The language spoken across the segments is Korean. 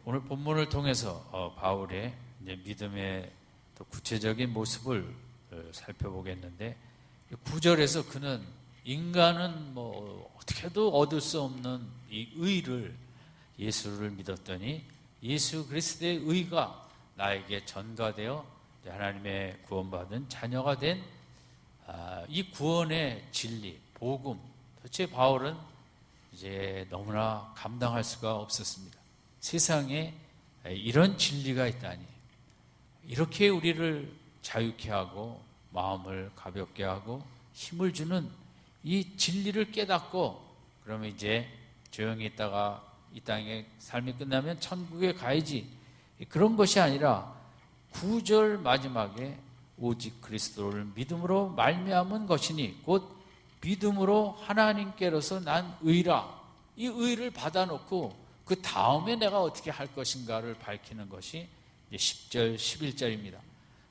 오늘 본문을 통해서 바울의 이제 믿음의 또 구체적인 모습을 살펴보겠는데, 9절에서 그는 인간은 뭐 어떻게도 얻을 수 없는 이 의를, 예수를 믿었더니 예수 그리스도의 의가 나에게 전가되어 하나님의 구원받은 자녀가 된 이 구원의 진리, 복음, 도대체 바울은 이제 너무나 감당할 수가 없었습니다. 세상에 이런 진리가 있다니, 이렇게 우리를 자유케 하고 마음을 가볍게 하고 힘을 주는 이 진리를 깨닫고, 그러면 이제 조용히 있다가 이 땅의 삶이 끝나면 천국에 가야지, 그런 것이 아니라 9절 마지막에 오직 그리스도를 믿음으로 말미암은 것이니 곧 믿음으로 하나님께로서 난 의라, 이 의를 받아놓고 그 다음에 내가 어떻게 할 것인가를 밝히는 것이 10절, 11절입니다.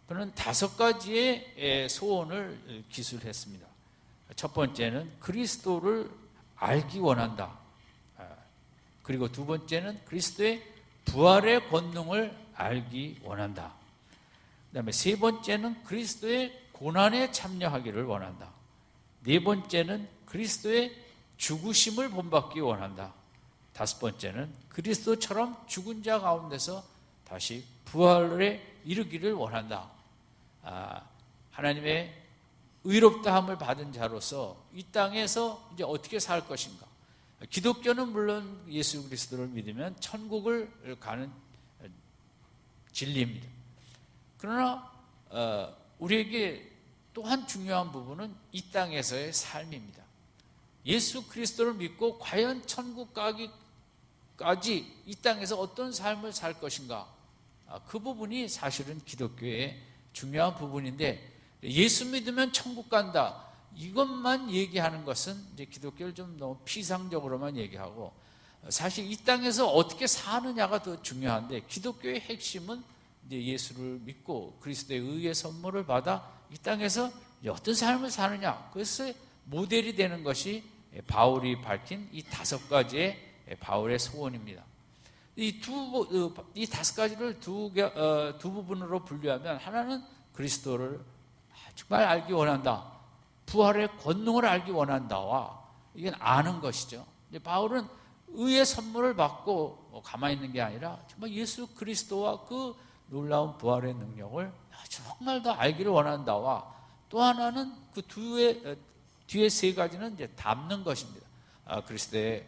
그는 5가지의 소원을 기술했습니다. 첫 번째는 그리스도를 알기 원한다. 그리고 두 번째는 그리스도의 부활의 권능을 알기 원한다. 그 다음에 세 번째는 그리스도의 고난에 참여하기를 원한다. 네 번째는 그리스도의 죽으심을 본받기 원한다. 5번째는 그리스도처럼 죽은 자 가운데서 다시 부활에 이르기를 원한다. 하나님의 의롭다함을 받은 자로서 이 땅에서 이제 어떻게 살 것인가. 기독교는 물론 예수 그리스도를 믿으면 천국을 가는 진리입니다. 그러나 우리에게 또한 중요한 부분은 이 땅에서의 삶입니다. 예수 그리스도를 믿고 과연 천국 가기까지 이 땅에서 어떤 삶을 살 것인가, 그 부분이 사실은 기독교의 중요한 부분인데, 예수 믿으면 천국 간다, 이것만 얘기하는 것은 이제 기독교를 좀 너무 피상적으로만 얘기하고, 사실 이 땅에서 어떻게 사느냐가 더 중요한데, 기독교의 핵심은 이제 예수를 믿고 그리스도의 의의 선물을 받아 이 땅에서 어떤 삶을 사느냐, 그것의 모델이 되는 것이 바울이 밝힌 이 5가지의 바울의 소원입니다. 이 5가지를 두 부분으로 분류하면, 하나는 그리스도를 정말 알기 원한다, 부활의 권능을 알기 원한다와, 이건 아는 것이죠. 바울은 의의 선물을 받고 가만히 있는 게 아니라 정말 예수 그리스도와 그 놀라운 부활의 능력을 정말 더 알기를 원한다와, 또 하나는 그 뒤에 3가지는 이제 담는 것입니다. 그리스도의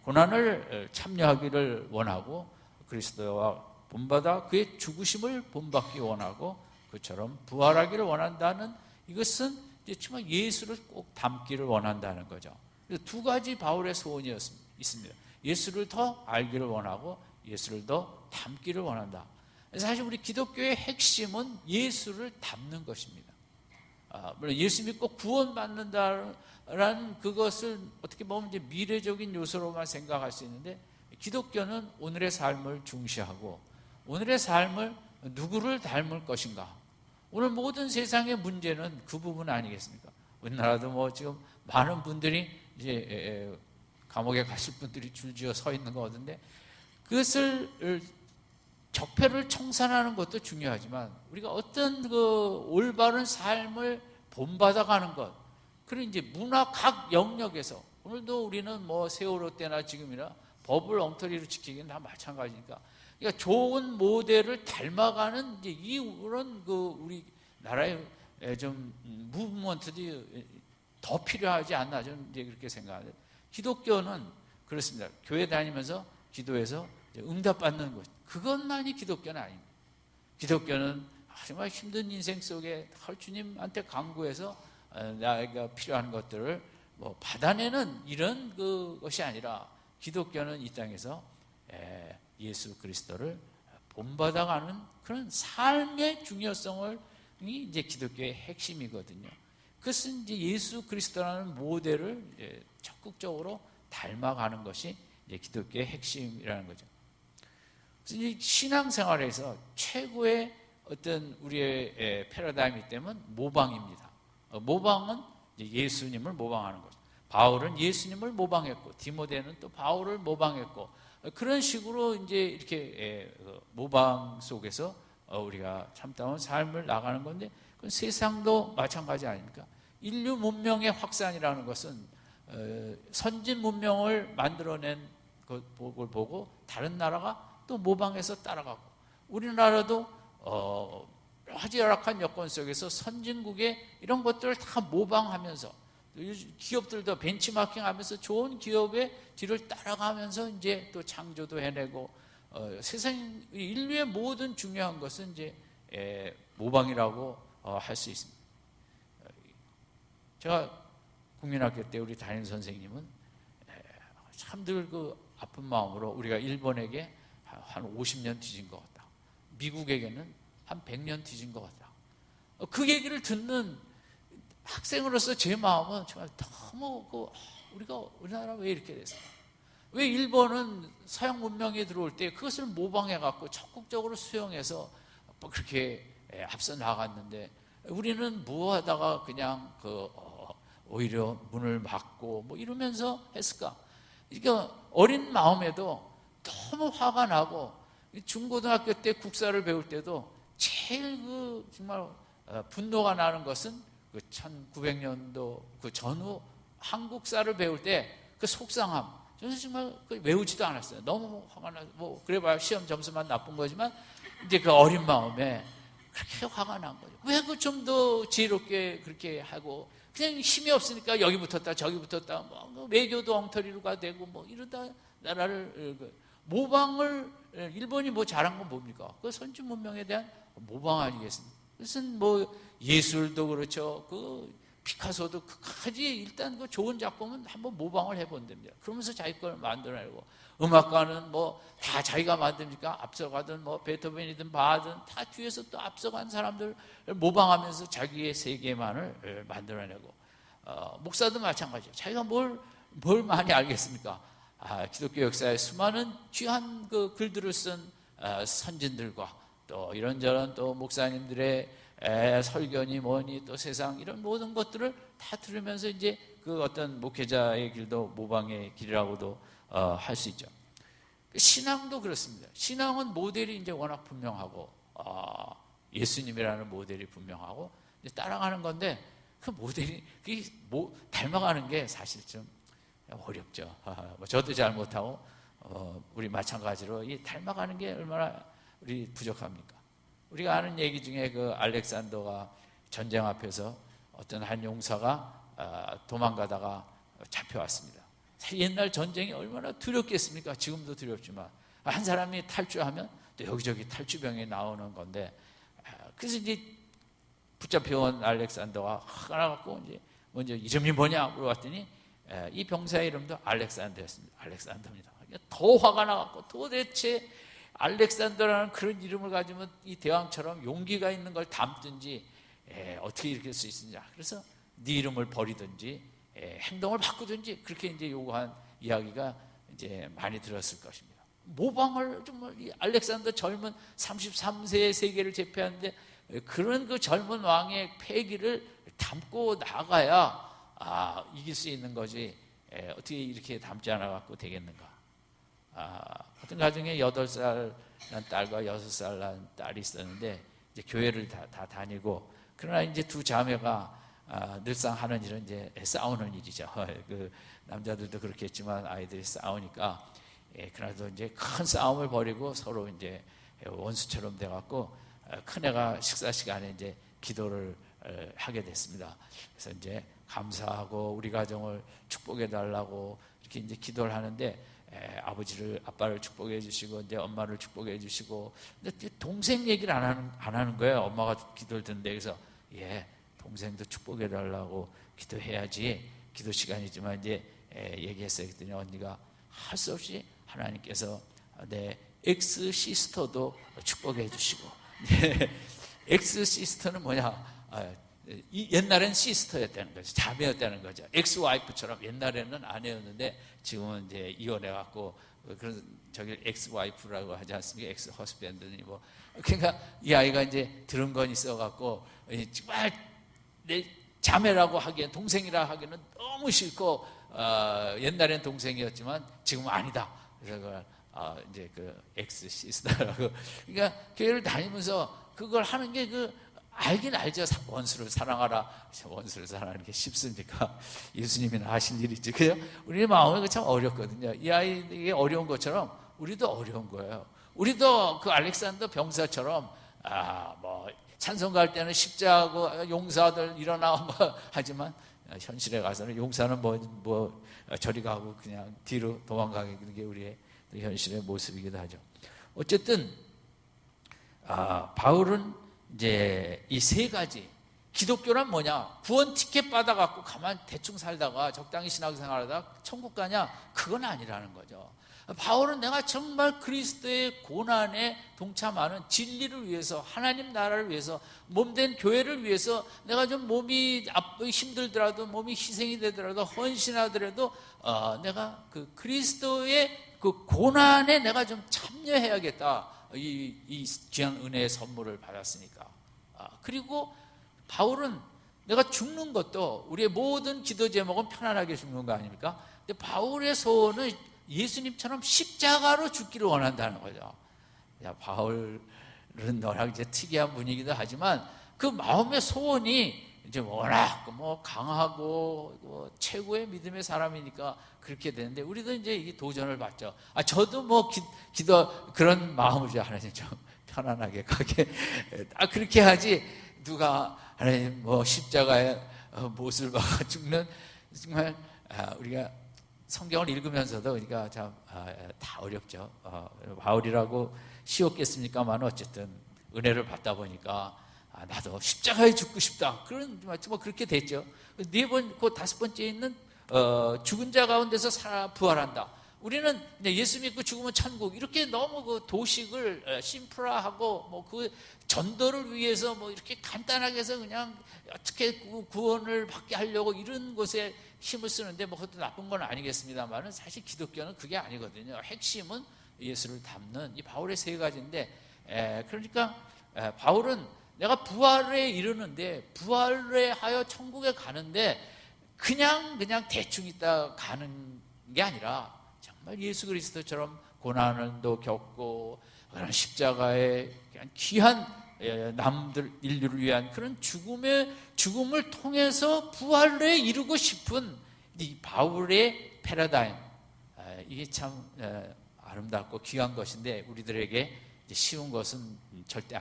고난을 참여하기를 원하고, 그리스도와 본받아 그의 죽으심을 본받기 원하고, 그처럼 부활하기를 원한다는, 이것은 이제 정말 예수를 꼭 담기를 원한다는 거죠. 그래서 2가지 바울의 소원이 있습니다. 예수를 더 알기를 원하고 예수를 더 담기를 원한다. 사실 우리 기독교의 핵심은 예수를 담는 것입니다. 물론 예수 믿고 구원받는다라는 그것을 어떻게 보면 이제 미래적인 요소로만 생각할 수 있는데, 기독교는 오늘의 삶을 중시하고 오늘의 삶을 누구를 닮을 것인가. 오늘 모든 세상의 문제는 그 부분 아니겠습니까? 우리나라도 뭐 지금 많은 분들이 이제 감옥에 가실 분들이 줄지어 서 있는 거 같은데, 그것을 적폐를 청산하는 것도 중요하지만, 우리가 어떤 그 올바른 삶을 본받아가는 것, 그리고 이제 문화 각 영역에서, 오늘도 우리는 뭐 세월호 때나 지금이나 법을 엉터리로 지키기는 다 마찬가지니까, 그러니까 좋은 모델을 닮아가는 이제 이런 그 우리 나라의 좀 무브먼트들이 더 필요하지 않나, 저는 이제 그렇게 생각하는데, 기독교는 그렇습니다. 교회 다니면서 기도해서 응답받는 것, 그것만이 기독교는 아닙니다. 기독교는 정말 힘든 인생 속에 주님한테 간구해서 나에게 필요한 것들을 뭐 받아내는 이런 그것이 아니라, 기독교는 이 땅에서 예수 그리스도를 본받아가는 그런 삶의 중요성이 이제 기독교의 핵심이거든요. 그것은 이제 예수 그리스도라는 모델을 적극적으로 닮아가는 것이 이제 기독교의 핵심이라는 거죠. 그래서 이 신앙생활에서 최고의 어떤 우리의 패러다임이 되면 모방입니다. 모방은 이제 예수님을 모방하는 거죠. 바울은 예수님을 모방했고 디모데는 또 바울을 모방했고 그런 식으로 이제 이렇게 모방 속에서 우리가 참다운 삶을 나가는 건데 그건 세상도 마찬가지 아닙니까? 인류 문명의 확산이라는 것은 선진 문명을 만들어낸 걸 보고 다른 나라가 또 모방해서 따라가고 우리나라도 아주 열악한 여건 속에서 선진국의 이런 것들을 다 모방하면서 기업들도 벤치마킹하면서 좋은 기업의 뒤를 따라가면서 이제 또 창조도 해내고 세상 인류의 모든 중요한 것은 이제 모방이라고 할 수 있습니다. 제가 국민학교 때 우리 담임 선생님은 참들 그 아픈 마음으로 우리가 일본에게 한 50년 뒤진 것 같다. 미국에게는 한 100년 뒤진 것 같다. 그 얘기를 듣는 학생으로서 제 마음은 정말 너무 우리나라 왜 이렇게 됐을까? 왜 일본은 서양 문명이 들어올 때 그것을 모방해갖고 적극적으로 수용해서 그렇게 앞서 나갔는데 우리는 무하다가 그냥 오히려 문을 막고 뭐 이러면서 했을까? 그러니까 어린 마음에도 너무 화가 나고 중고등학교 때 국사를 배울 때도 제일 정말 분노가 나는 것은 1900년도 그 전후 한국사를 배울 때 그 속상함. 저는 정말 외우지도 않았어요. 너무 화가 나서 뭐 그래봐야 시험 점수만 나쁜 거지만 이제 그 어린 마음에 그렇게 화가 난 거죠. 왜 그 좀 더 지혜롭게 그렇게 하고 그냥 힘이 없으니까 여기 붙었다 저기 붙었다 뭐 외교도 엉터리로가 되고 뭐 이러다 나라를 모방을 일본이 뭐 잘한 건 뭡니까? 그 선진 문명에 대한 모방 아니겠습니까? 그것은 뭐 예술도 그렇죠. 그 피카소도 끝까지 일단 그 좋은 작품은 한번 모방을 해본답니다. 그러면서 자기 걸 만들어내고 음악가는 뭐 다 자기가 만듭니까? 앞서가든 뭐 베토벤이든 바하든 다 뒤에서 또 앞서간 사람들 모방하면서 자기의 세계만을 만들어내고 목사도 마찬가지예요. 자기가 뭘 많이 알겠습니까? 기독교 역사에 수많은 귀한 그 글들을 쓴 선진들과 또 이런저런 또 목사님들의 설교니 뭐니 또 세상 이런 모든 것들을 다 들으면서 이제 그 어떤 목회자의 길도 모방의 길이라고도 할 수 있죠. 신앙도 그렇습니다. 신앙은 모델이 이제 워낙 분명하고 예수님이라는 모델이 분명하고 이제 따라가는 건데 그 모델이 닮아가는 게 사실 좀 어렵죠. 저도 잘 못하고 우리 마찬가지로 이 닮아가는 게 얼마나 우리 부족합니까? 우리가 아는 얘기 중에 그 알렉산더가 전쟁 앞에서 어떤 한 용사가 도망가다가 잡혀왔습니다. 옛날 전쟁이 얼마나 두렵겠습니까? 지금도 두렵지만 한 사람이 탈주하면 또 여기저기 탈주병이 나오는 건데 그래서 이제 붙잡혀온 알렉산더가 화가 나갖고 이제 먼저 이름이 뭐냐 물어봤더니 이 병사의 이름도 알렉산더였습니다. 알렉산더입니다. 더 화가 나갖고 도대체 알렉산더라는 그런 이름을 가지면 이 대왕처럼 용기가 있는 걸 담든지 어떻게 이렇게 할 수 있느냐. 그래서 네 이름을 버리든지 행동을 바꾸든지 그렇게 이제 요구한 이야기가 이제 많이 들었을 것입니다. 모방을 정말 이 알렉산더 젊은 33세의 세계를 제패하는데 그런 그 젊은 왕의 패기를 담고 나가야 이길 수 있는 거지 어떻게 이렇게 담지 않아 갖고 되겠는가? 어떤 가정에 8살 난 딸과 6살 난 딸이 있었는데 이제 교회를 다 다니고 그러나 이제 두 자매가 늘상 하는 일은 이제 싸우는 일이죠. 그 남자들도 그렇겠지만 아이들이 싸우니까 그래도 이제 큰 싸움을 벌이고 서로 이제 원수처럼 돼갖고 큰애가 식사 시간에 이제 기도를 하게 됐습니다. 그래서 이제 감사하고 우리 가정을 축복해 달라고 이렇게 이제 기도를 하는데 아빠를 축복해 주시고 이제 엄마를 축복해 주시고 근데 동생 얘기를 안 하는 거예요. 엄마가 기도를 듣는데 그래서 동생도 축복해 달라고 기도해야지 기도 시간이지만 이제 얘기했어요. 그랬더니 언니가 할 수 없이 하나님께서 내 엑스 시스터도 축복해 주시고 엑스 시스터는 뭐냐? 옛날엔 시스터였다는 거죠. 자매였다는 거죠. 엑스 와이프처럼 옛날에는 아내였는데 지금은 이제 이혼해갖고 그런 저기 엑스 와이프라고 하지 않습니까? 엑스 허스밴드니 뭐 그러니까 이 아이가 이제 들은 건 있어갖고 정말 내 자매라고 하기엔, 동생이라 하기는 너무 싫고, 옛날엔 동생이었지만 지금은 아니다. 그래서 그걸 이제 그 엑스 시스터라고. 그러니까 교회를 다니면서 그걸 하는 게 알긴 알죠. 원수를 사랑하라. 원수를 사랑하는 게 쉽습니까? 예수님이나 하신 일이지. 그죠? 우리 마음이 참 어렵거든요. 이 아이에게 어려운 것처럼 우리도 어려운 거예요. 우리도 그 알렉산더 병사처럼 뭐 찬송 갈 때는 십자가 용사들 일어나 뭐 하지만 현실에 가서는 용사는 뭐 저리 가고 그냥 뒤로 도망가게, 그게 우리의 현실의 모습이기도 하죠. 어쨌든 바울은 이제 이 세 가지, 기독교란 뭐냐? 구원 티켓 받아갖고 가만 대충 살다가 적당히 신앙생활하다가 천국 가냐? 그건 아니라는 거죠. 바울은 내가 정말 그리스도의 고난에 동참하는 진리를 위해서, 하나님 나라를 위해서, 몸된 교회를 위해서 내가 좀 몸이 힘들더라도, 몸이 희생이 되더라도, 헌신하더라도 내가 그 그리스도의 그 고난에 내가 좀 참여해야겠다. 이 귀한 은혜의 선물을 받았으니까. 그리고 바울은 내가 죽는 것도, 우리의 모든 기도 제목은 편안하게 죽는 거 아닙니까? 근데 바울의 소원은 예수님처럼 십자가로 죽기를 원한다는 거죠. 바울은 너랑 이제 특이한 분이기도 하지만 그 마음의 소원이 이제 워낙 뭐 강하고 뭐 최고의 믿음의 사람이니까 그렇게 되는데, 우리도 이제 이 도전을 받죠. 저도 뭐 기도 그런 마음이죠. 하나님 좀 편안하게 가게. 그렇게 하지, 누가 하나님 뭐 십자가에 못을 박아 죽는, 정말 우리가 성경을 읽으면서도 우리가 참 다 어렵죠. 바울이라고 쉬웠겠습니까만 어쨌든 은혜를 받다 보니까 나도 십자가에 죽고 싶다. 그런 뭐 그렇게 됐죠. 네 번, 그 다섯 번째에 있는 죽은 자 가운데서 살아 부활한다. 우리는 예수 믿고 죽으면 천국, 이렇게 너무 그 도식을 심플화하고 뭐 그 전도를 위해서 뭐 이렇게 간단하게 해서 그냥 어떻게 구원을 받게 하려고 이런 것에 힘을 쓰는데, 뭐 그것도 나쁜 건 아니겠습니다만은 사실 기독교는 그게 아니거든요. 핵심은 예수를 담는 이 바울의 세 가지인데, 그러니까 바울은 내가 부활에 이르는데, 부활에 하여 천국에 가는데 그냥 대충 있다 가는 게 아니라 정말 예수 그리스도처럼 고난도 겪고 그런 십자가의 그냥 귀한 남들 인류를 위한 그런 죽음을 통해서 부활에 이루고 싶은 이 바울의 패러다임, 이게 참 아름답고 귀한 것인데 우리들에게 쉬운 것은 절대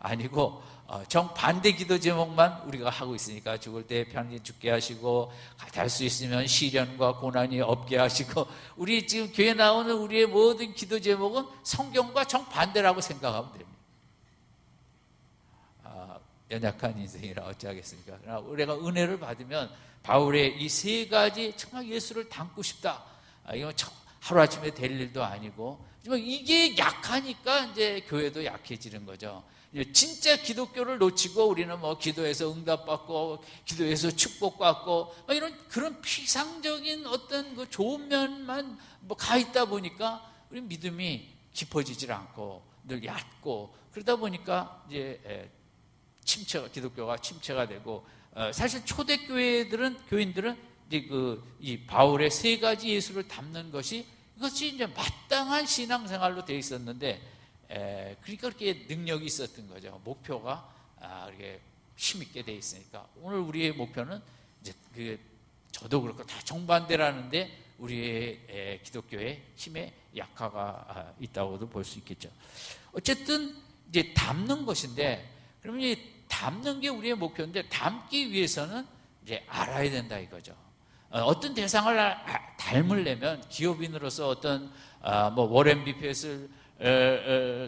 아니고 정반대 기도 제목만 우리가 하고 있으니까, 죽을 때 편히 죽게 하시고 갈 수 있으면 시련과 고난이 없게 하시고, 우리 지금 교회 나오는 우리의 모든 기도 제목은 성경과 정반대라고 생각하면 됩니다. 연약한 인생이라 어찌하겠습니까? 그러나 우리가 은혜를 받으면 바울의 이 세 가지, 정말 예수를 닮고 싶다. 이건 하루아침에 될 일도 아니고, 이게 약하니까 이제 교회도 약해지는 거죠. 진짜 기독교를 놓치고 우리는 뭐 기도해서 응답받고 기도해서 축복받고 이런 그런 피상적인 어떤 그 좋은 면만 뭐 가 있다 보니까 우리 믿음이 깊어지질 않고 늘 얕고, 그러다 보니까 이제 기독교가 침체가 되고, 사실 초대 교인들은 이제 이 바울의 세 가지 예수를 담는 이것이 이제 마땅한 신앙생활로 되어 있었는데, 그러니까 그렇게 능력이 있었던 거죠. 목표가 이렇게 힘있게 되어 있으니까. 오늘 우리의 목표는 이제 저도 그렇고 다 정반대라는데 우리의 기독교의 힘에 약화가 있다고도 볼 수 있겠죠. 어쨌든 이제 담는 것인데, 그러면 이 담는 게 우리의 목표인데, 담기 위해서는 이제 알아야 된다 이거죠. 어떤 대상을 닮으려면 기업인으로서 어떤 뭐 워렌 비핏을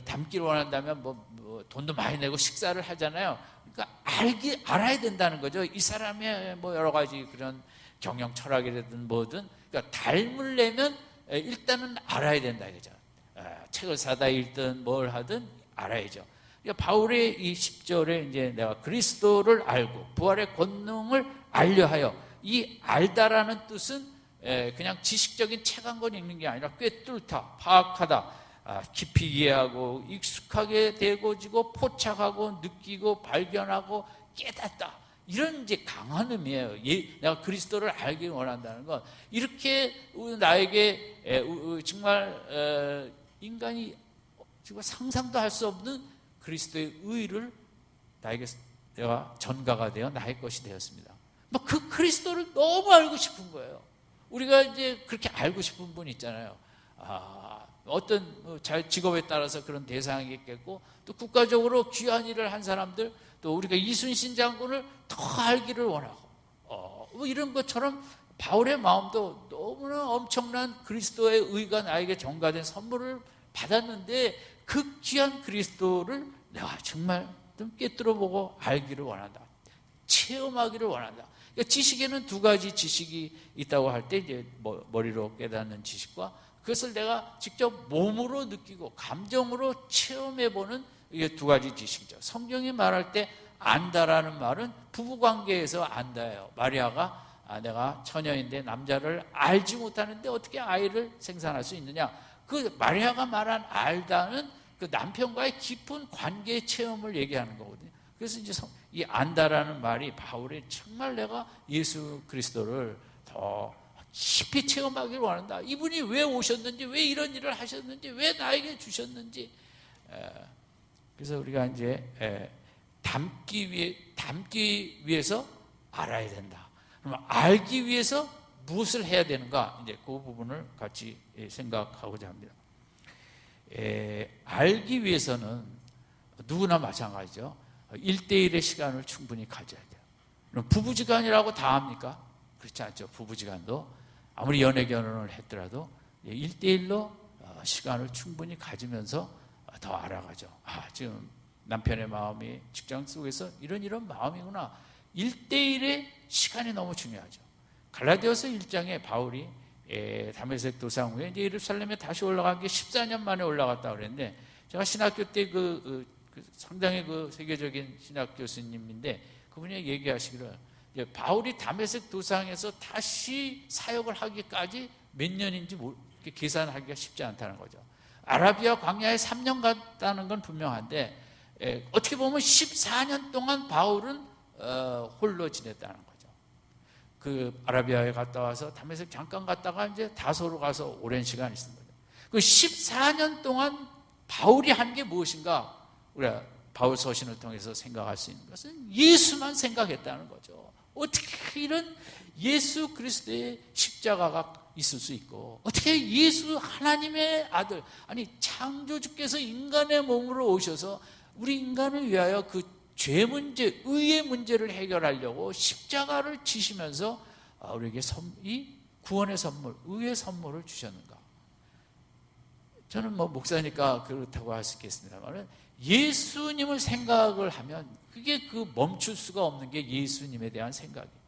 담기를 원한다면 뭐 돈도 많이 내고 식사를 하잖아요. 그러니까 알아야 된다는 거죠. 이 사람의 뭐 여러 가지 그런 경영 철학이라든 뭐든, 그러니까 닮으려면 일단은 알아야 된다 이거죠. 책을 사다 읽든 뭘 하든 알아야죠. 그러니까 바울의 이 10절에 이제 내가 그리스도를 알고 부활의 권능을 알려하여, 이 알다라는 뜻은 그냥 지식적인 책 한 권 읽는 게 아니라 꿰뚫다, 파악하다, 깊이 이해하고 익숙하게 되고지고 포착하고 느끼고 발견하고 깨닫다, 이런 이제 강한 의미예요. 내가 그리스도를 알기 원한다는 건 이렇게 나에게 정말 인간이 정말 상상도 할 수 없는 그리스도의 의를 나에게 내가 전가가 되어 나의 것이 되었습니다. 막 그 그리스도를 너무 알고 싶은 거예요. 우리가 이제 그렇게 알고 싶은 분 있잖아요. 어떤 직업에 따라서 그런 대상이 있겠고, 또 국가적으로 귀한 일을 한 사람들, 또 우리가 이순신 장군을 더 알기를 원하고, 뭐 이런 것처럼 바울의 마음도 너무나 엄청난 그리스도의 의가 나에게 전가된 선물을 받았는데, 그 귀한 그리스도를 내가 정말 좀 꿰뚫어보고 알기를 원한다. 체험하기를 원한다. 그러니까 지식에는 두 가지 지식이 있다고 할 때, 이제 머리로 깨닫는 지식과 그것을 내가 직접 몸으로 느끼고 감정으로 체험해보는 이게 두 가지 지식이죠. 성경이 말할 때 안다라는 말은 부부관계에서 안다예요. 마리아가 내가 처녀인데 남자를 알지 못하는데 어떻게 아이를 생산할 수 있느냐. 그 마리아가 말한 알다는 그 남편과의 깊은 관계의 체험을 얘기하는 거거든요. 그래서 이제 이 안다라는 말이 바울이 정말 내가 예수 그리스도를 더 깊이 체험하기를 원한다. 이분이 왜 오셨는지, 왜 이런 일을 하셨는지, 왜 나에게 주셨는지. 그래서 우리가 이제 담기 위해서 알아야 된다. 그럼 알기 위해서 무엇을 해야 되는가? 이제 그 부분을 같이 생각하고자 합니다. 알기 위해서는 누구나 마찬가지죠. 1대1의 시간을 충분히 가져야 돼요. 그럼 부부지간이라고 다 합니까? 그렇지 않죠. 부부지간도 아무리 연애 결혼을 했더라도 1대1로 시간을 충분히 가지면서 더 알아가죠. 지금 남편의 마음이 직장 속에서 이런 마음이구나. 1대1의 시간이 너무 중요하죠. 갈라디아서 1장에 바울이 다메섹 도상 후에 이제 예루살렘에 다시 올라간 게 14년 만에 올라갔다 그랬는데, 제가 신학교 때 상당히 세계적인 신학 교수님인데 그분이 얘기하시기를, 바울이 다메섹 도상에서 다시 사역을 하기까지 몇 년인지 계산하기가 쉽지 않다는 거죠. 아라비아 광야에 3년 갔다는 건 분명한데, 어떻게 보면 14년 동안 바울은 홀로 지냈다는 거죠. 그 아라비아에 갔다 와서 다메섹 잠깐 갔다가 이제 다소로 가서 오랜 시간 있은 거죠. 그 14년 동안 바울이 한 게 무엇인가? 우리가 바울 서신을 통해서 생각할 수 있는 것은 예수만 생각했다는 거죠. 어떻게 이런 예수 그리스도의 십자가가 있을 수 있고, 어떻게 예수 하나님의 아들, 아니 창조주께서 인간의 몸으로 오셔서 우리 인간을 위하여 그 죄 문제, 의의 문제를 해결하려고 십자가를 지시면서 우리에게 이 구원의 선물, 의의 선물을 주셨는가? 저는 목사니까 그렇다고 할 수 있겠습니다만, 예수님을 생각을 하면 그게 멈출 수가 없는 게 예수님에 대한 생각이에요.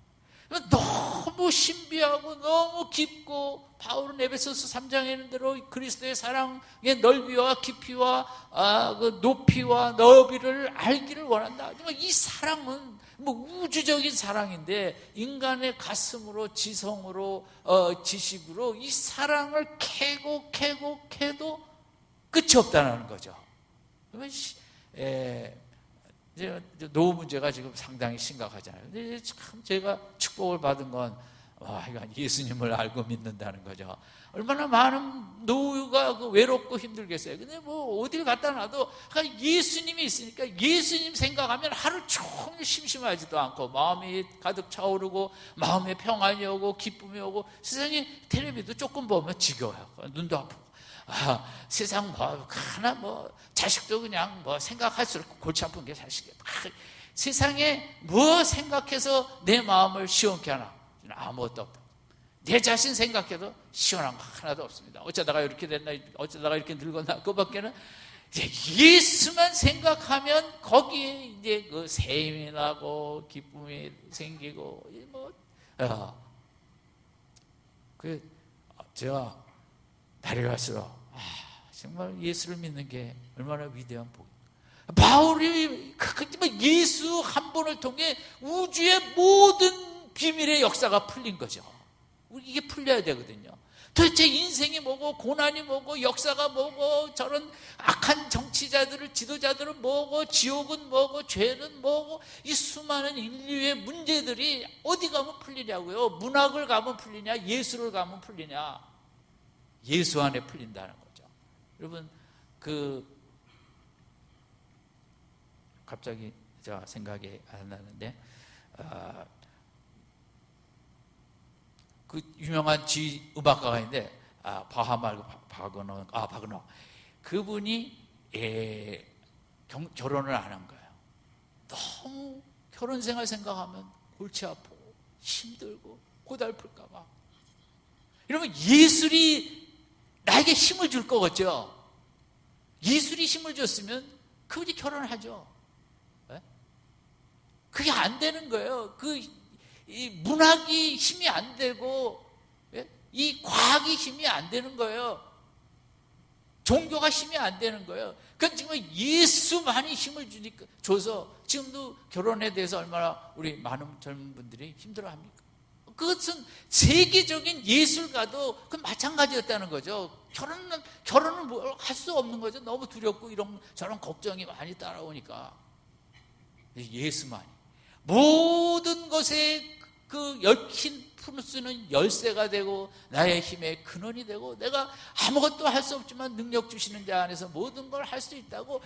너무 신비하고 너무 깊고, 바울은 에베소서 3장에 있는 대로 그리스도의 사랑의 넓이와 깊이와 그 높이와 너비를 알기를 원한다. 이 사랑은 우주적인 사랑인데, 인간의 가슴으로, 지성으로, 지식으로 이 사랑을 캐도 끝이 없다는 거죠. 이제 노후 문제가 지금 상당히 심각하잖아요. 근데 참 제가 축복을 받은 건 예수님을 알고 믿는다는 거죠. 얼마나 많은 노후가 외롭고 힘들겠어요. 근데 어딜 갖다 놔도 예수님이 있으니까 예수님 생각하면 하루 종일 심심하지도 않고, 마음이 가득 차오르고, 마음에 평안이 오고 기쁨이 오고, 세상에 텔레비도 조금 보면 지겨워요. 눈도 아프고. 세상 하나 자식도 그냥 생각할수록 골치 아픈 게 자식이야. 세상에 생각해서 내 마음을 시원케 하나? 아무것도 없다. 내 자신 생각해도 시원한 거 하나도 없습니다. 어쩌다가 이렇게 됐나, 어쩌다가 이렇게 늙었나, 그밖에는 예수만 생각하면 거기에 이제 새 힘이 나고 기쁨이 생기고 제가 날이 갈수록 정말 예수를 믿는 게 얼마나 위대한 복입니까? 바울이 예수 한 분을 통해 우주의 모든 비밀의 역사가 풀린 거죠. 이게 풀려야 되거든요. 도대체 인생이 뭐고, 고난이 뭐고, 역사가 뭐고, 저런 악한 정치자들을, 지도자들은 뭐고, 지옥은 뭐고, 죄는 뭐고, 이 수많은 인류의 문제들이 어디 가면 풀리냐고요. 문학을 가면 풀리냐, 예술을 가면 풀리냐. 예수 안에 풀린다는 거죠. 여러분, 갑자기 제가 생각이 안 나는데, 그 유명한 음악가가 있는데, 바하 말고 바그너. 그분이 결혼을 안 한 거예요. 너무 결혼 생활 생각하면 골치 아프고 힘들고 고달플까봐. 이러면 예술이 나에게 힘을 줄 거겠죠. 예술이 힘을 줬으면 그분이 결혼을 하죠. 그게 안 되는 거예요. 이 문학이 힘이 안 되고, 이 과학이 힘이 안 되는 거예요. 종교가 힘이 안 되는 거예요. 그러니까 지금 예수만이 힘을 줘서 지금도 결혼에 대해서 얼마나 우리 많은 젊은 분들이 힘들어합니까? 그것은 세계적인 예술가도 그 마찬가지였다는 거죠. 결혼은 뭘 할 수 없는 거죠. 너무 두렵고 저런 걱정이 많이 따라오니까. 예수만이 모든 것에 그 얽힌 풀 수는 열쇠가 되고 나의 힘의 근원이 되고 내가 아무것도 할 수 없지만 능력 주시는 자 안에서 모든 걸 할 수 있다고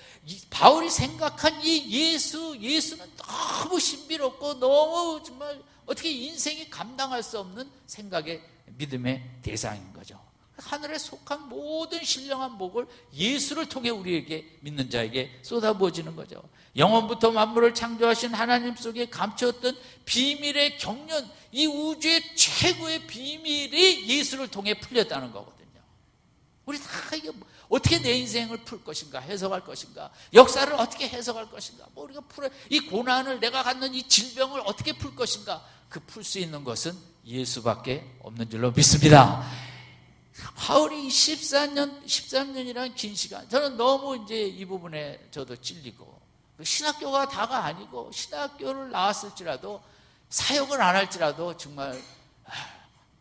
바울이 생각한 이 예수는 너무 신비롭고 너무 정말 어떻게 인생이 감당할 수 없는 생각의 믿음의 대상인 거죠. 하늘에 속한 모든 신령한 복을 예수를 통해 우리에게 믿는 자에게 쏟아부어지는 거죠. 영원부터 만물을 창조하신 하나님 속에 감추었던 비밀의 경륜, 이 우주의 최고의 비밀이 예수를 통해 풀렸다는 거거든요. 우리 다 이게 어떻게 내 인생을 풀 것인가, 해석할 것인가, 역사를 어떻게 해석할 것인가, 우리가 이 고난을, 내가 갖는 이 질병을 어떻게 풀 것인가, 그 풀 수 있는 것은 예수밖에 없는 줄로 믿습니다. 바울이 13년이라는 긴 시간, 저는 너무 이제 이 부분에 저도 찔리고, 신학교가 다가 아니고 신학교를 나왔을지라도 사역을 안 할지라도 정말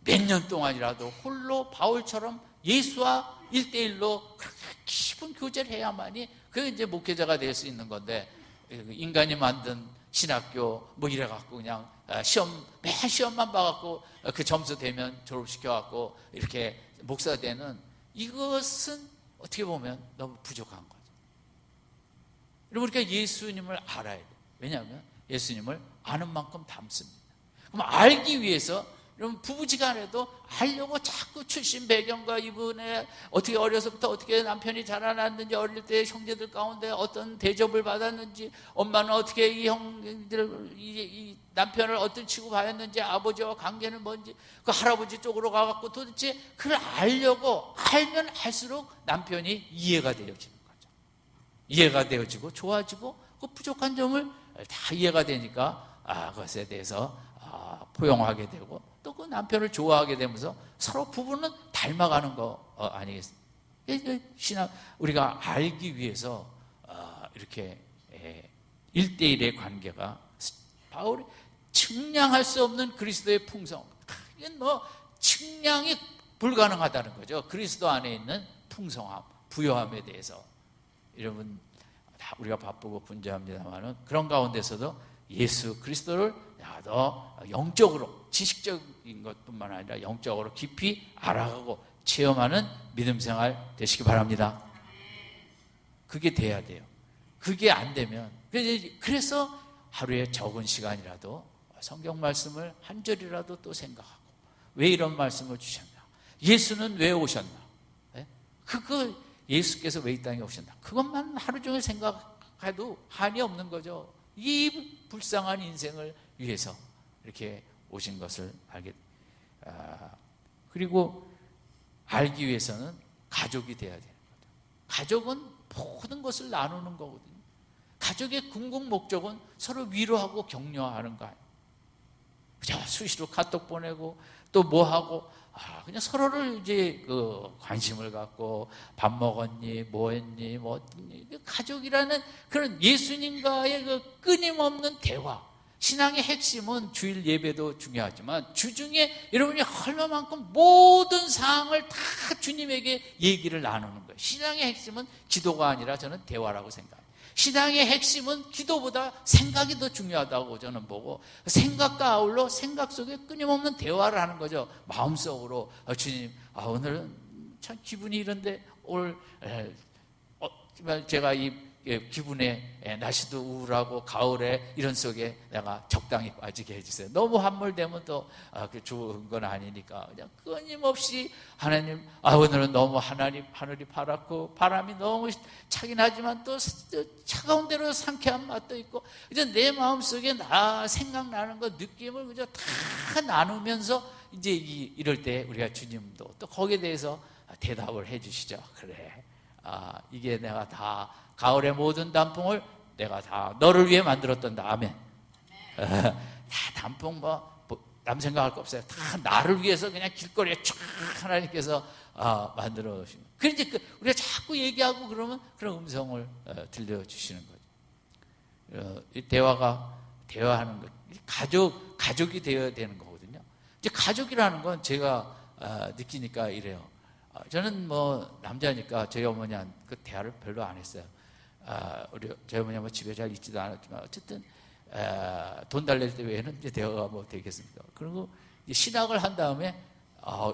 몇 년 동안이라도 홀로 바울처럼 예수와 1대1로 그렇게 깊은 교제를 해야만이 그게 이제 목회자가 될 수 있는 건데, 인간이 만든 신학교 뭐 이래갖고 그냥 매 시험만 봐갖고 그 점수 되면 졸업시켜갖고 이렇게 목사 되는, 이것은 어떻게 보면 너무 부족한 거죠. 여러분, 우리가 예수님을 알아야 돼요. 왜냐하면 예수님을 아는 만큼 닮습니다. 그럼 알기 위해서 여러분 부부지간에도 알려고 자꾸 출신 배경과 이분의 어떻게 어려서부터 어떻게 남편이 자라났는지, 어릴 때 형제들 가운데 어떤 대접을 받았는지, 엄마는 어떻게 이 형들 이 남편을 어떤 취급하였는지, 아버지와 관계는 뭔지, 그 할아버지 쪽으로 가갖고 도대체 그걸 알려고 알면 할수록 남편이 이해가 되어지는 거죠. 이해가 되어지고 좋아지고 그 부족한 점을 다 이해가 되니까 그것에 대해서 포용하게 되고 또 그 남편을 좋아하게 되면서 서로 부부는 닮아가는 거 아니겠습니까? 우리가 알기 위해서 이렇게 1대1의 관계가, 바울이 측량할 수 없는 그리스도의 풍성, 이건 측량이 불가능하다는 거죠. 그리스도 안에 있는 풍성함, 부요함에 대해서. 여러분, 우리가 바쁘고 분주합니다만은 그런 가운데서도 예수 그리스도를 더 영적으로, 지식적인 것뿐만 아니라 영적으로 깊이 알아가고 체험하는 믿음 생활 되시기 바랍니다. 그게 돼야 돼요. 그게 안 되면, 그래서 하루에 적은 시간이라도 성경 말씀을 한 절이라도 또 생각하고, 왜 이런 말씀을 주셨나, 예수는 왜 오셨나, 예수께서 왜 이 땅에 오셨나, 그것만 하루 종일 생각해도 한이 없는 거죠. 이 불쌍한 인생을 위해서 이렇게 오신 것을 그리고 알기 위해서는 가족이 돼야 되는 거죠. 가족은 모든 것을 나누는 거거든요. 가족의 궁극 목적은 서로 위로하고 격려하는 거 아니에요. 수시로 카톡 보내고 또 뭐 하고, 그냥 서로를 이제 관심을 갖고 밥 먹었니, 뭐 했니, 뭐 어땠니. 가족이라는 그런 예수님과의 끊임없는 대화, 신앙의 핵심은 주일 예배도 중요하지만 주중에 여러분이 얼마만큼 모든 사항을 다 주님에게 얘기를 나누는 거예요. 신앙의 핵심은 기도가 아니라 저는 대화라고 생각합니다. 신앙의 핵심은 기도보다 생각이 더 중요하다고 저는 보고, 생각과 아울러 생각 속에 끊임없는 대화를 하는 거죠. 마음속으로 주님, 오늘은 참 기분이 이런데 오늘 정말 제가 이 기분에, 날씨도 우울하고 가을에 이런 속에 내가 적당히 빠지게 해주세요. 너무 함몰되면 또 좋은 건 아니니까 그냥 끊임없이 하나님, 오늘은 너무 하늘이 파랗고 바람이 너무 차긴 하지만 또 차가운 대로 상쾌한 맛도 있고, 이제 내 마음속에 나 생각나는 거, 느낌을 그저 다 나누면서 이제 이럴 때 우리가 주님도 또 거기에 대해서 대답을 해주시죠. 그래, 이게 내가 다 가을의 모든 단풍을 내가 다 너를 위해 만들었단다. 아멘. 다 단풍 남 생각할 거 없어요. 다 나를 위해서 그냥 길거리에 쫙 하나님께서 만들어 주신 거예요. 그런데 우리가 자꾸 얘기하고 그러면 그런 음성을 들려주시는 거죠. 이 대화하는 것, 가족이 되어야 되는 거거든요. 이제 가족이라는 건 제가 느끼니까 이래요. 저는 뭐 남자니까 저희 어머니한 그 대화를 별로 안 했어요. 저희 어머니는 집에 잘 있지도 않았지만 어쨌든 돈 달랠 때 외에는 이제 대화가 뭐 되겠습니까? 그리고 이제 신학을 한 다음에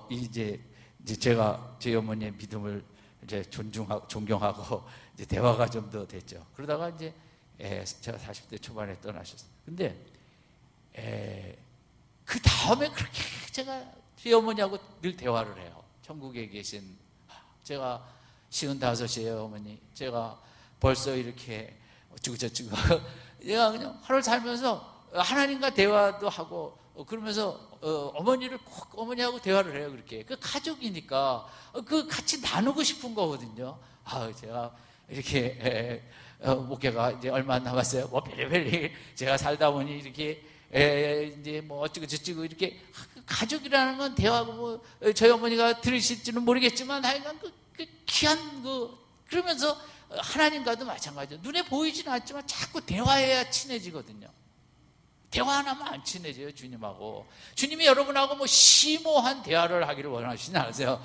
이제 제가 저희 어머니의 믿음을 이제 존경하고 이제 대화가 좀 더 됐죠. 그러다가 이제 제가 40대 초반에 떠나셨어요. 근데 그 다음에 그렇게 제가 저희 어머니하고 늘 대화를 해요. 천국에 계신, 제가 55이에요 어머니, 제가 벌써 이렇게 어쩌고저쩌고 내가 그냥 하루를 살면서 하나님과 대화도 하고 그러면서 어머니를 꼭 어머니하고 대화를 해요. 그렇게 그 가족이니까 그 같이 나누고 싶은 거거든요. 제가 이렇게 목회가 이제 얼마 안 남았어요. 뭐 별리 제가 살다 보니 이렇게 이제 뭐 어쩌고저쩌고 이렇게, 가족이라는 건 대화고, 뭐 저희 어머니가 들으실지는 모르겠지만 하여간 그 귀한 그러면서 하나님과도 마찬가지예요. 눈에 보이지는 않지만 자꾸 대화해야 친해지거든요. 대화 안 하면 안 친해져요, 주님하고. 주님이 여러분하고 뭐 심오한 대화를 하기를 원하시지 않으세요?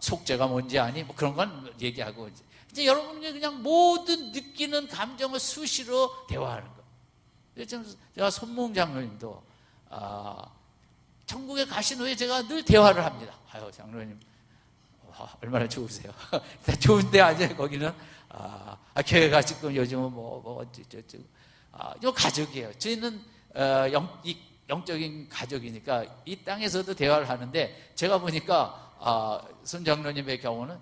속죄가 뭔지 아니? 뭐 그런 건 얘기하고, 이제 여러분이 그냥 모든 느끼는 감정을 수시로 대화하는 거예요. 제가 손무흥 장로님도 천국에 가신 후에 제가 늘 대화를 합니다. 장로님 얼마나 좋으세요? 좋은데 아니에요. 거기는 교회가 지금 요즘은 뭐 어쩌고 이거 가족이에요. 저희는 영적인 가족이니까 이 땅에서도 대화를 하는데, 제가 보니까 손 장로님의 경우는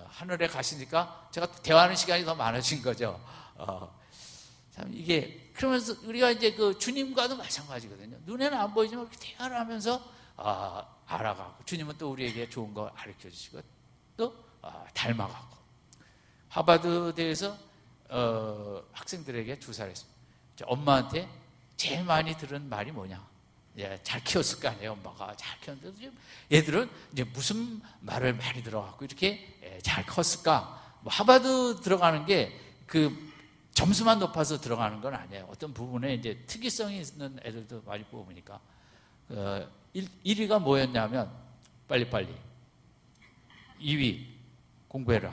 하늘에 가시니까 제가 대화하는 시간이 더 많아진 거죠. 참 이게, 그러면서 우리가 이제 그 주님과도 마찬가지거든요. 눈에는 안 보이지만 이렇게 대화를 하면서 알아가고, 주님은 또 우리에게 좋은 거 가르쳐 주시고 또 닮아가고. 하버드대에서 학생들에게 조사를 했습니다. 엄마한테 제일 많이 들은 말이 뭐냐? 잘 키웠을 거 아니에요. 엄마가 잘 키웠는데 얘들은 이제 무슨 말을 많이 들어갖고 이렇게 잘 컸을까? 뭐 하버드 들어가는 게 그 점수만 높아서 들어가는 건 아니에요. 어떤 부분에 이제 특이성이 있는 애들도 많이 뽑으니까 1위가 뭐였냐면 빨리빨리, 2위 공부해라.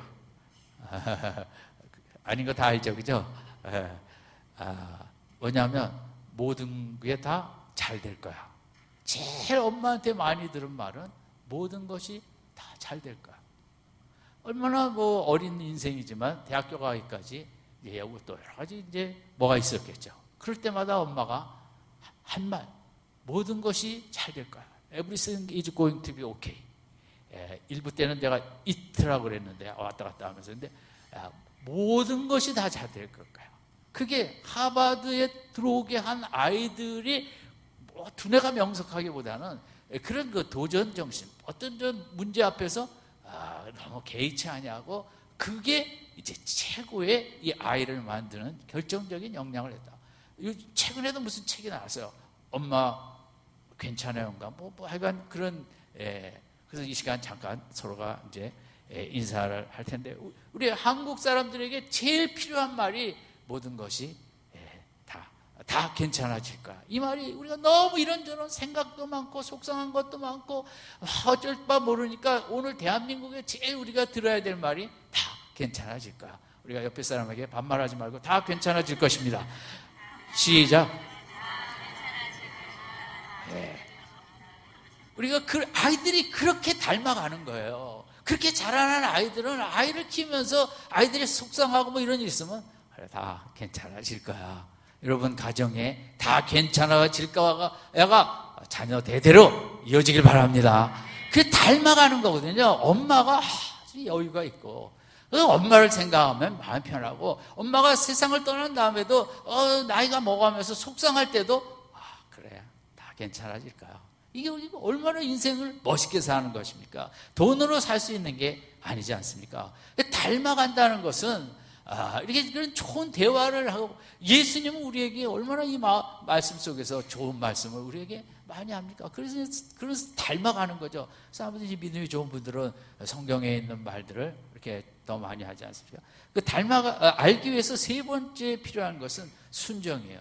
아닌 거 다 알죠, 그죠? 뭐냐면 모든 게 다 잘 될 거야. 제일 엄마한테 많이 들은 말은 모든 것이 다 잘 될 거야. 얼마나 뭐 어린 인생이지만 대학교 가기까지 또 여러 가지 이제 뭐가 있었겠죠. 그럴 때마다 엄마가 한 말, 모든 것이 잘 될 거야. Everything is going to be okay. 일부 때는 내가 it라고 그랬는데 왔다 갔다 하면서, 근데 모든 것이 다 잘 될 거야. 그게 하버드에 들어오게 한 아이들이 뭐 두뇌가 명석하기보다는 그런 그 도전 정신, 어떤 문제 앞에서 너무 개의치 아니하고, 그게 이제 최고의 이 아이를 만드는 결정적인 역량을 했다. 최근에도 무슨 책이 나왔어요. 엄마 괜찮아요인가? 뭐 하여간 그런. 그래서 이 시간 잠깐 서로가 이제 인사를 할 텐데, 우리 한국 사람들에게 제일 필요한 말이 모든 것이 다 다 괜찮아질 거야. 이 말이 우리가 너무 이런저런 생각도 많고 속상한 것도 많고 어쩔 바 모르니까 오늘 대한민국에 제일 우리가 들어야 될 말이 다 괜찮아질 거야. 우리가 옆에 사람에게 반말하지 말고 다 괜찮아질 것입니다. 시작. 네. 우리가 아이들이 그렇게 닮아가는 거예요. 그렇게 자라는 아이들은 아이를 키우면서 아이들이 속상하고 뭐 이런 일 있으면 그래, 다 괜찮아질 거야. 여러분 가정에 다 괜찮아질 거가 자녀 대대로 이어지길 바랍니다. 그게 닮아가는 거거든요. 엄마가 아주 여유가 있고 엄마를 생각하면 마음 편하고 엄마가 세상을 떠난 다음에도 나이가 먹어가면서 속상할 때도 그래 다 괜찮아질 거야. 이게 얼마나 인생을 멋있게 사는 것입니까? 돈으로 살 수 있는 게 아니지 않습니까? 닮아간다는 것은 이렇게 그런 좋은 대화를 하고 예수님은 우리에게 얼마나 이 말씀 속에서 좋은 말씀을 우리에게 많이 합니까? 그래서 닮아가는 거죠. 그래서 아무튼 믿음이 좋은 분들은 성경에 있는 말들을 이렇게 더 많이 하지 않습니까? 알기 위해서 세 번째 필요한 것은 순종이에요.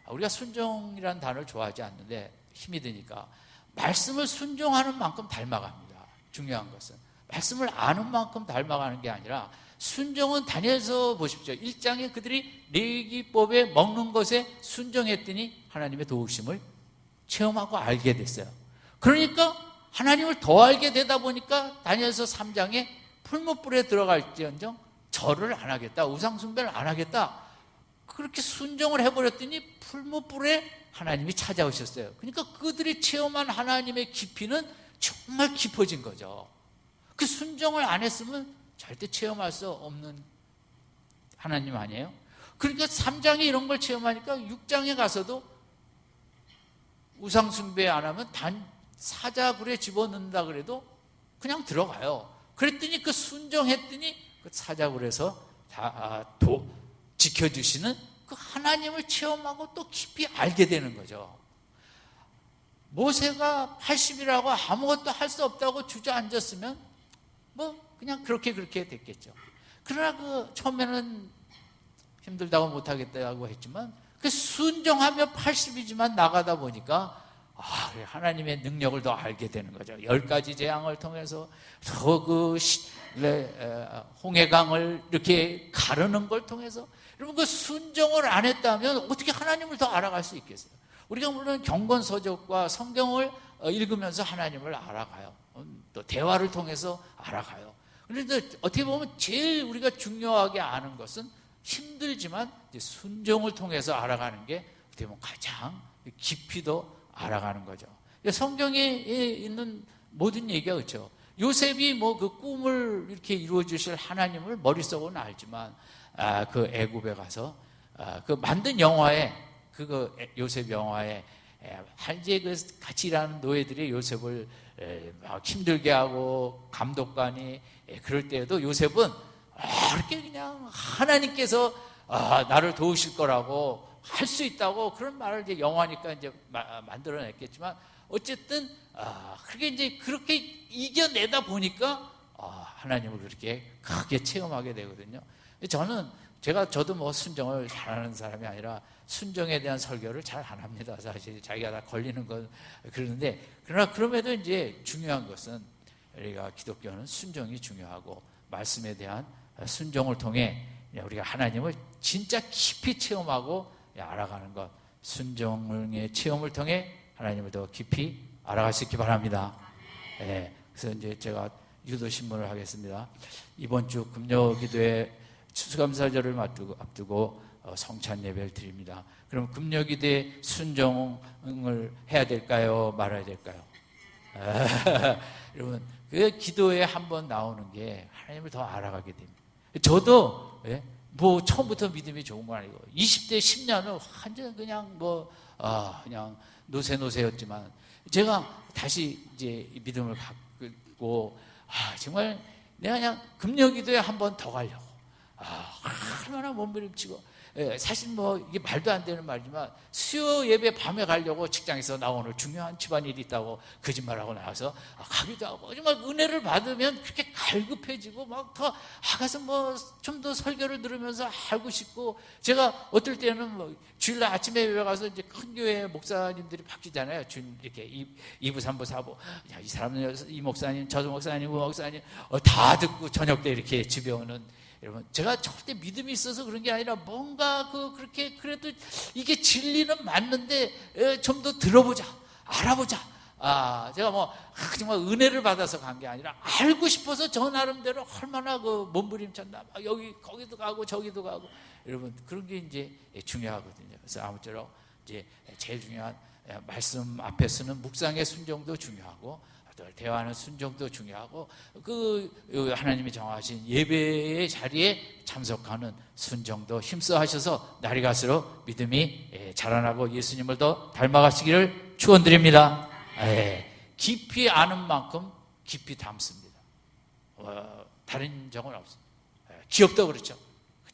우리가 순종이라는 단어를 좋아하지 않는데 힘이 드니까 말씀을 순종하는 만큼 닮아갑니다. 중요한 것은 말씀을 아는 만큼 닮아가는 게 아니라 순종은 다니엘서 보십시오. 1장에 그들이 레위기법에 먹는 것에 순종했더니 하나님의 도우심을 체험하고 알게 됐어요. 그러니까 하나님을 더 알게 되다 보니까 다니엘서 3장에 풀무불에 들어갈지언정 절을 안 하겠다, 우상숭배를 안 하겠다, 그렇게 순종을 해버렸더니 풀무불에 하나님이 찾아오셨어요. 그러니까 그들이 체험한 하나님의 깊이는 정말 깊어진 거죠. 그 순종을 안 했으면 절대 체험할 수 없는 하나님 아니에요? 그러니까 3장에 이런 걸 체험하니까 6장에 가서도 우상숭배 안 하면 단 사자굴에 집어넣는다 그래도 그냥 들어가요. 그랬더니 그 순종했더니 그 사자굴에서 지켜주시는 그 하나님을 체험하고 또 깊이 알게 되는 거죠. 모세가 80이라고 아무것도 할 수 없다고 주저앉았으면 그냥 그렇게 됐겠죠. 그러나 처음에는 힘들다고 못하겠다고 했지만 그 순종하며 80이지만 나가다 보니까 하나님의 능력을 더 알게 되는 거죠. 10가지 재앙을 통해서 더 홍해강을 이렇게 가르는 걸 통해서 여러분 그 순종을 안 했다면 어떻게 하나님을 더 알아갈 수 있겠어요? 우리가 물론 경건서적과 성경을 읽으면서 하나님을 알아가요. 또 대화를 통해서 알아가요. 그런데 어떻게 보면 제일 우리가 중요하게 아는 것은 힘들지만 순종을 통해서 알아가는 게 어떻게 보면 가장 깊이도 알아가는 거죠. 성경에 있는 모든 얘기가 그렇죠. 요셉이 그 꿈을 이렇게 이루어 주실 하나님을 머릿속으로는 알지만 그 애굽에 가서 그 만든 영화에 요셉 영화에 이제 같이 일하는 노예들이 요셉을 막 힘들게 하고 감독관이 그럴 때에도 요셉은 이렇게 그냥 하나님께서 나를 도우실 거라고 할 수 있다고 그런 말을 이제 영화니까 이제 만들어냈겠지만 어쨌든 그렇게 이제 그렇게 이겨내다 보니까 하나님을 그렇게 크게 체험하게 되거든요. 저도 순종을 잘하는 사람이 아니라 순종에 대한 설교를 잘 안 합니다. 사실 자기가 다 걸리는 건 그러는데 그러나 그럼에도 이제 중요한 것은 우리가 기독교는 순종이 중요하고 말씀에 대한 순종을 통해 우리가 하나님을 진짜 깊이 체험하고 알아가는 것, 순종의 체험을 통해 하나님을 더 깊이 알아갈 수 있기 바랍니다. 그래서 이제 제가 유도 신문을 하겠습니다. 이번 주 금요 기도회 추수감사절을 앞두고 성찬 예배를 드립니다. 그럼 금요 기도에 순종을 해야 될까요? 말아야 될까요? 여러분, 그 기도에 한번 나오는 게 하나님을 더 알아가게 됩니다. 저도 처음부터 믿음이 좋은 건 아니고 20대 10년은 완전 그냥 그냥 노세였지만 제가 다시 이제 믿음을 갖고 정말 내가 그냥 금요 기도에 한 번 더 가려고 얼마나 몸부림치고 사실 뭐 이게 말도 안 되는 말이지만 수요 예배 밤에 가려고 직장에서 나 오늘 중요한 집안일이 있다고 거짓말하고 나와서 가기도 하고, 정말 은혜를 받으면 그렇게 갈급해지고 막 더 가서 뭐 좀 더 설교를 들으면서 알고 싶고, 제가 어떨 때는 뭐 주일날 아침에 예배 가서 이제 큰 교회 목사님들이 바뀌잖아요. 이렇게 2부, 3부, 4부. 야, 이 사람은 이 목사님, 저 목사님, 그 목사님 다 듣고 저녁 때 이렇게 집에 오는, 여러분, 제가 절대 믿음이 있어서 그런 게 아니라 뭔가 그렇게 그래도 이게 진리는 맞는데 좀 더 들어보자, 알아보자. 제가 뭐 정말 은혜를 받아서 간 게 아니라 알고 싶어서 저 나름대로 얼마나 몸부림쳤나. 막 여기 거기도 가고 저기도 가고. 여러분, 그런 게 이제 중요하거든요. 그래서 아무쪼록 이제 제일 중요한 말씀 앞에 서는 묵상의 순종도 중요하고, 대화하는 순종도 중요하고, 하나님이 정하신 예배의 자리에 참석하는 순종도 힘써 하셔서 날이 갈수록 믿음이 자라나고 예수님을 더 닮아가시기를 축원드립니다. 깊이 아는 만큼 깊이 담습니다. 다른 적은 없습니다. 기업도 그렇죠.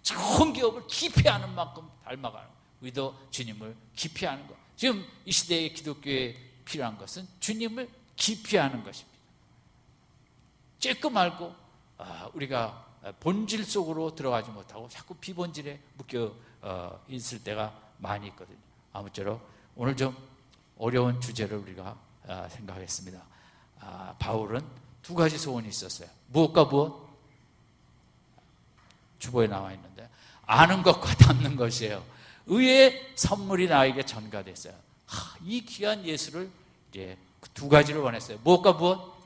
좋은 기업을 깊이 아는 만큼 닮아가는, 우리도 주님을 깊이 아는 것. 지금 이 시대의 기독교에 필요한 것은 주님을 깊이 아는 것입니다. 쬐끔 알고 우리가 본질 속으로 들어가지 못하고 자꾸 비본질에 묶여 있을 때가 많이 있거든요. 아무쪼록 오늘 좀 어려운 주제를 우리가 생각했습니다. 바울은 두 가지 소원이 있었어요. 무엇과 무엇? 주보에 나와 있는데, 아는 것과 담는 것이에요. 의의 선물이 나에게 전가됐어요. 이 귀한 예수를 이제 두 가지를 원했어요. 무엇과 무엇?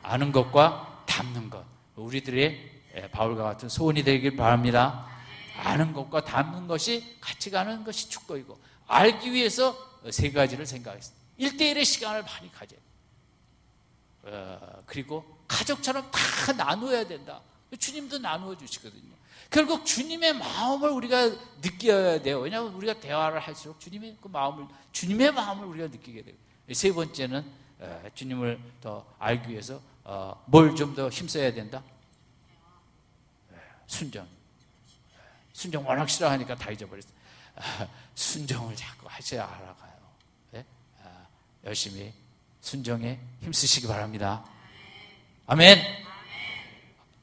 아는 것과 담는 것. 우리들의 바울과 같은 소원이 되길 바랍니다. 아는 것과 담는 것이 같이 가는 것이 축복이고, 알기 위해서 세 가지를 생각했습니다. 1대1의 시간을 많이 가져야 돼요. 그리고 가족처럼 다 나누어야 된다. 주님도 나누어 주시거든요. 결국 주님의 마음을 우리가 느껴야 돼요. 왜냐하면 우리가 대화를 할수록 주님의 마음을 우리가 느끼게 돼요. 세 번째는 주님을 더 알기 위해서 뭘 좀 더 힘써야 된다? 순종. 순종 워낙 싫어하니까 다 잊어버렸어요. 순종을 자꾸 하셔야 알아가요. 열심히 순종에 힘쓰시기 바랍니다. 아멘.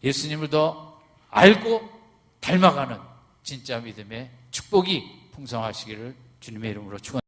예수님을 더 알고 닮아가는 진짜 믿음의 축복이 풍성하시기를 주님의 이름으로 축원합니다.